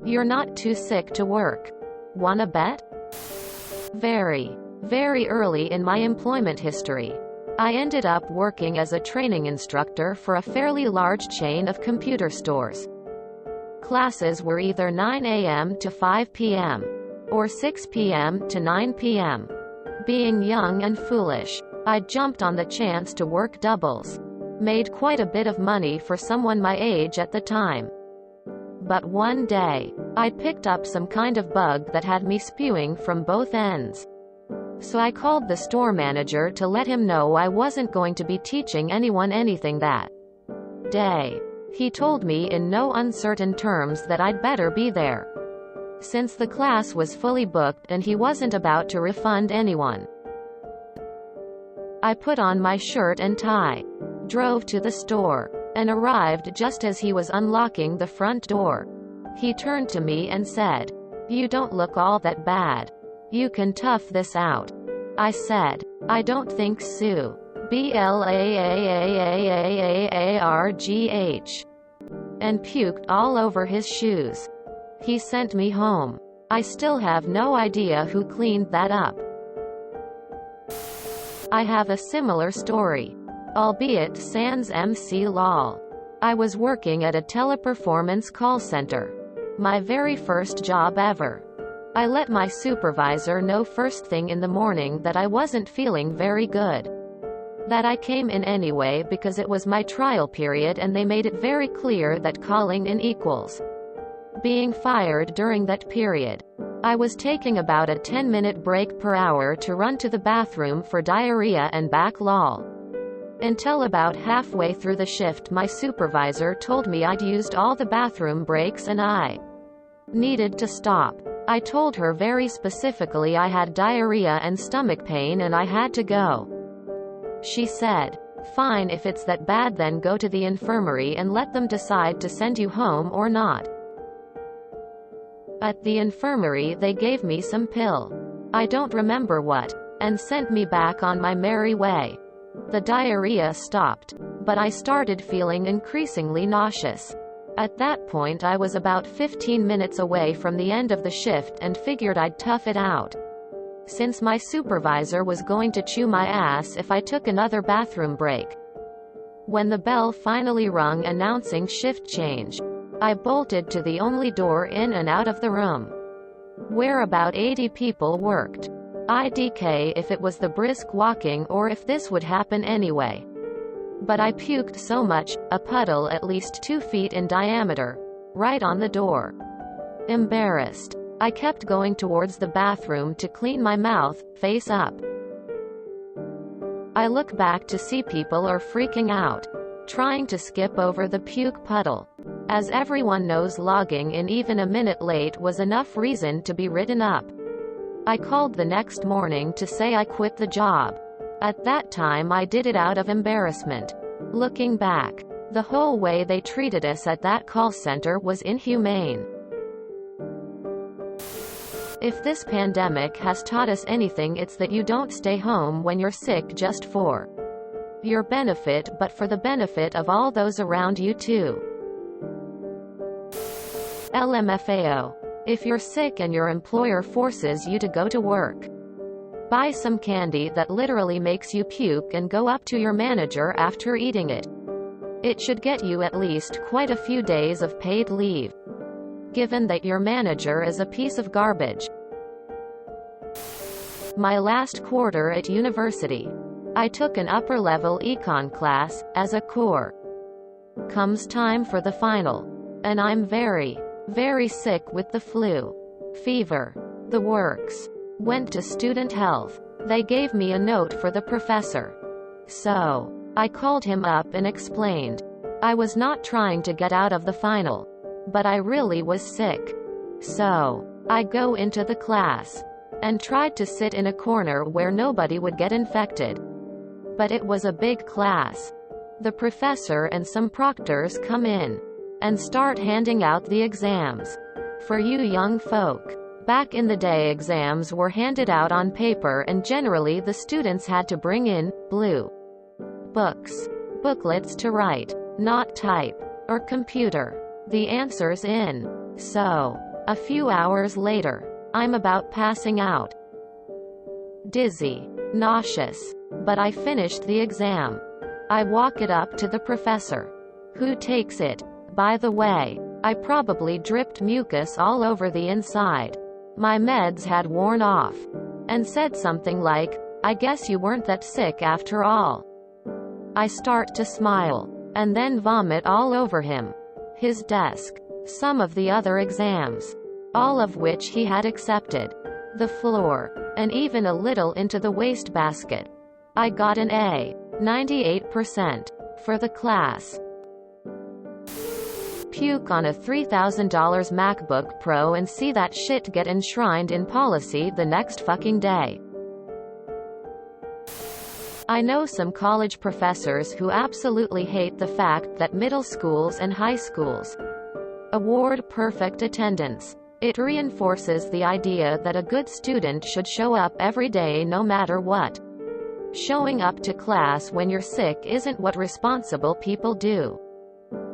You're not too sick to work. Wanna bet? Very, very early in my employment history, I ended up working as a training instructor for a fairly large chain of computer stores. Classes were either 9 a.m. to 5 p.m. or 6 p.m. to 9 p.m. Being young and foolish, I jumped on the chance to work doubles. Made quite a bit of money for someone my age at the time. But one day, I picked up some kind of bug that had me spewing from both ends. So I called the store manager to let him know I wasn't going to be teaching anyone anything that day. He told me in no uncertain terms that I'd better be there, since the class was fully booked and he wasn't about to refund anyone. I put on my shirt and tie, drove to the store, and arrived just as he was unlocking the front door. He turned to me and said, "You don't look all that bad. You can tough this out." I said, "I don't think so. BLAAAAAAARGH," and puked all over his shoes. He sent me home. I still have no idea who cleaned that up. I have a similar story, albeit sans MC lol. I was working at a teleperformance call center. My very first job ever. I let my supervisor know first thing in the morning that I wasn't feeling very good. That I came in anyway because it was my trial period and they made it very clear that calling in equals being fired during that period. I was taking about a 10-minute break per hour to run to the bathroom for diarrhea and back lol. Until about halfway through the shift my supervisor told me I'd used all the bathroom breaks and I needed to stop. I told her very specifically I had diarrhea and stomach pain and I had to go. She said, "Fine, if it's that bad then go to the infirmary and let them decide to send you home or not." At the infirmary they gave me some pill, I don't remember what, and sent me back on my merry way. The diarrhea stopped, but I started feeling increasingly nauseous. At that point I was about 15 minutes away from the end of the shift and figured I'd tough it out, since my supervisor was going to chew my ass if I took another bathroom break. When the bell finally rung announcing shift change, I bolted to the only door in and out of the room, where about 80 people worked. IDK if it was the brisk walking or if this would happen anyway. But I puked so much, a puddle at least 2 feet in diameter, right on the door. Embarrassed, I kept going towards the bathroom to clean my mouth, face up. I look back to see people are freaking out, trying to skip over the puke puddle. As everyone knows, logging in even a minute late was enough reason to be written up. I called the next morning to say I quit the job. At that time I did it out of embarrassment. Looking back, the whole way they treated us at that call center was inhumane. If this pandemic has taught us anything, it's that you don't stay home when you're sick just for your benefit, but for the benefit of all those around you too. LMFAO. If you're sick and your employer forces you to go to work, buy some candy that literally makes you puke and go up to your manager after eating it. It should get you at least quite a few days of paid leave, given that your manager is a piece of garbage. My last quarter at university, I took an upper-level econ class, as a core. Comes time for the final, and I'm very, very sick with the flu. Fever. The works. Went to student health. They gave me a note for the professor. So, I called him up and explained. I was not trying to get out of the final, but I really was sick. So, I go into the class, and tried to sit in a corner where nobody would get infected. But it was a big class. The professor and some proctors come in, and start handing out the exams. For you young folk, back in the day exams were handed out on paper and generally the students had to bring in blue booklets to write, not type or computer the answers in. So, A few hours later, I'm about passing out. Dizzy. Nauseous. But I finished the exam. I walk it up to the professor. Who takes it. By the way, I probably dripped mucus all over the inside. My meds had worn off. And said something like, I guess you weren't that sick after all. I start to smile. And then vomit all over him. His desk. Some of the other exams. All of which he had accepted. The floor. And even a little into the wastebasket. I got an A. 98%. For the class. Puke on a $3,000 MacBook Pro and see that shit get enshrined in policy the next fucking day. I know some college professors who absolutely hate the fact that middle schools and high schools award perfect attendance. It reinforces the idea that a good student should show up every day no matter what. Showing up to class when you're sick isn't what responsible people do.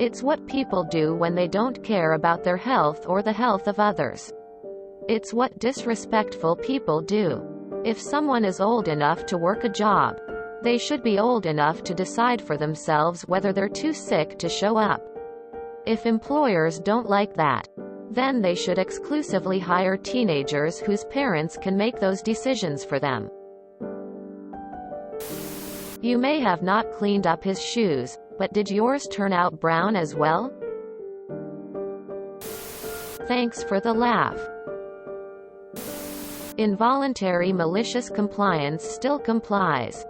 It's what people do when they don't care about their health or the health of others. It's what disrespectful people do. If someone is old enough to work a job, they should be old enough to decide for themselves whether they're too sick to show up. If employers don't like that, then they should exclusively hire teenagers whose parents can make those decisions for them. You may have not cleaned up his shoes, but did yours turn out brown as well? Thanks for the laugh. Involuntary malicious compliance still complies.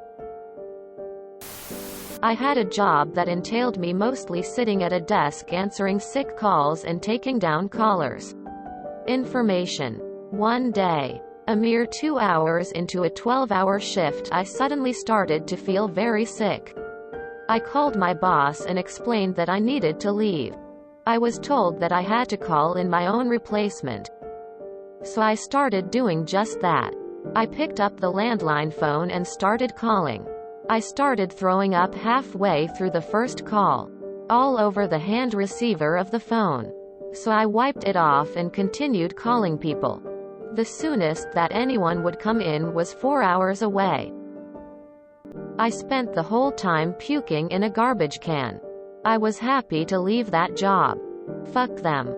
I had a job that entailed me mostly sitting at a desk answering sick calls and taking down callers' information. One day, a mere 2 hours into a 12-hour shift, I suddenly started to feel very sick. I called my boss and explained that I needed to leave. I was told that I had to call in my own replacement. So I started doing just that. I picked up the landline phone and started calling. I started throwing up halfway through the first call, all over the hand receiver of the phone. So I wiped it off and continued calling people. The soonest that anyone would come in was 4 hours away. I spent the whole time puking in a garbage can. I was happy to leave that job. Fuck them.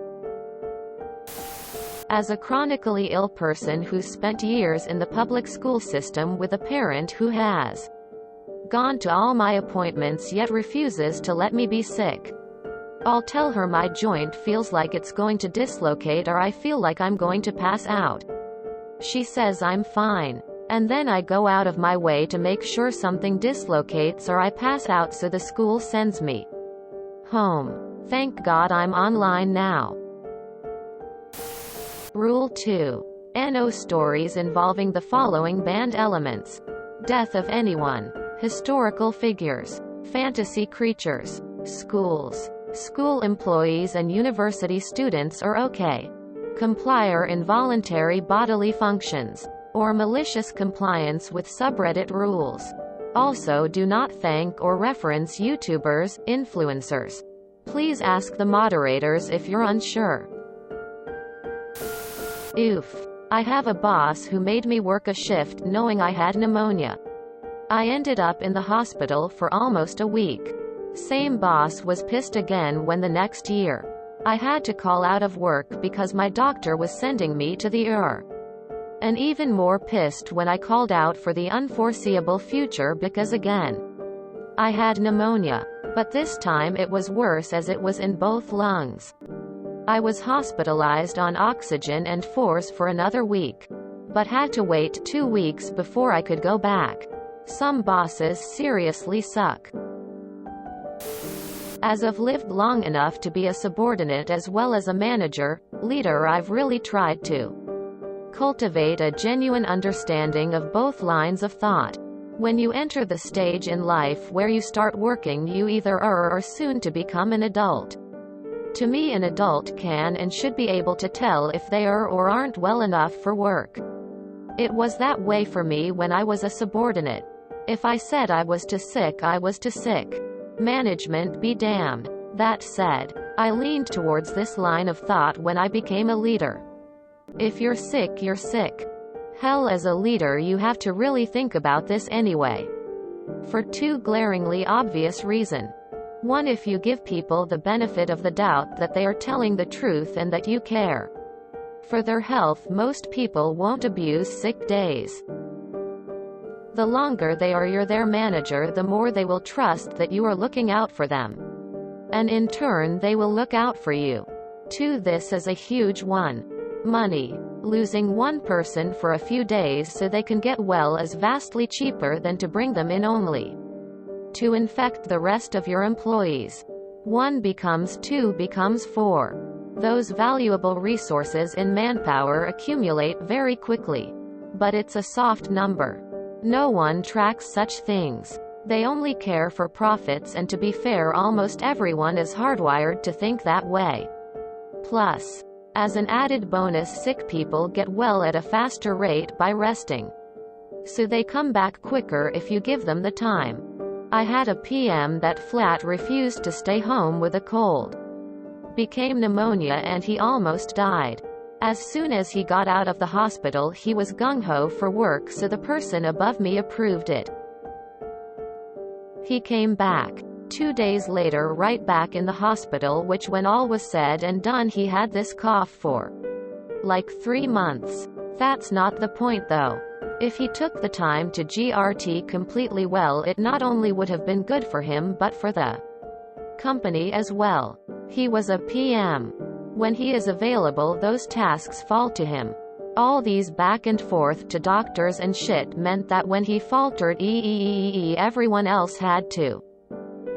As a chronically ill person who's spent years in the public school system with a parent who has gone to all my appointments yet refuses to let me be sick, I'll tell her my joint feels like it's going to dislocate or I feel like I'm going to pass out. She says I'm fine. And then I go out of my way to make sure something dislocates or I pass out, so the school sends me home. Thank God I'm online now. Rule 2. No stories involving the following banned elements: death of anyone, historical figures, fantasy creatures, schools. School employees and university students are okay. Comply or involuntary bodily functions, or malicious compliance with subreddit rules. Also, do not thank or reference YouTubers, influencers. Please ask the moderators if you're unsure. Oof. I have a boss who made me work a shift knowing I had pneumonia. I ended up in the hospital for almost a week. Same boss was pissed again when the next year I had to call out of work because my doctor was sending me to the ER. And even more pissed when I called out for the unforeseeable future because again I had pneumonia. But this time it was worse as it was in both lungs. I was hospitalized on oxygen and force for another week, but had to wait 2 weeks before I could go back. Some bosses seriously suck. As I've lived long enough to be a subordinate as well as a manager, leader, I've really tried to cultivate a genuine understanding of both lines of thought. When you enter the stage in life where you start working, you either are or soon to become an adult. To me, an adult can and should be able to tell if they are or aren't well enough for work. It was that way for me when I was a subordinate. If I said I was too sick, I was too sick. Management be damned. That said, I leaned towards this line of thought when I became a leader. If you're sick, you're sick. Hell, as a leader you have to really think about this anyway. For two glaringly obvious reasons. One, if you give people the benefit of the doubt that they are telling the truth and that you care for their health, most people won't abuse sick days. The longer they are their manager, the more they will trust that you are looking out for them. And in turn they will look out for you. Two, this is a huge one. Money. Losing one person for a few days so they can get well is vastly cheaper than to bring them in only to infect the rest of your employees. 1 becomes 2 becomes 4. Those valuable resources in manpower accumulate very quickly. But it's a soft number. No one tracks such things. They only care for profits, and to be fair, almost everyone is hardwired to think that way. Plus, as an added bonus, sick people get well at a faster rate by resting. So they come back quicker if you give them the time. I had a PM that flat refused to stay home with a cold. Became pneumonia and he almost died. As soon as he got out of the hospital, he was gung-ho for work, so the person above me approved it. He came back 2 days later, right back in the hospital, which when all was said and done he had this cough for like 3 months. That's not the point though. If he took the time to GRT completely well, it not only would have been good for him but for the company as well. He was a PM. When he is available, those tasks fall to him. All these back and forth to doctors and shit meant that when he faltered, everyone else had to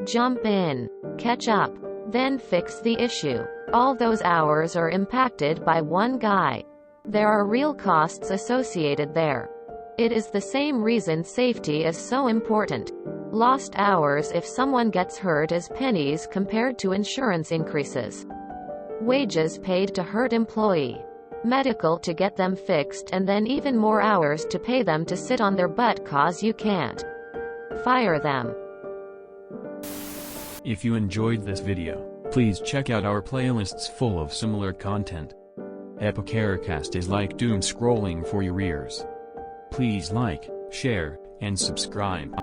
jump in, catch up, then fix the issue. All those hours are impacted by one guy. There are real costs associated there. It is the same reason safety is so important. Lost hours if someone gets hurt is pennies compared to insurance increases. Wages paid to hurt employee. Medical to get them fixed, and then even more hours to pay them to sit on their butt cause you can't fire them. If you enjoyed this video, please check out our playlists full of similar content. Epicaricast is like doom scrolling for your ears. Please like, share, and subscribe.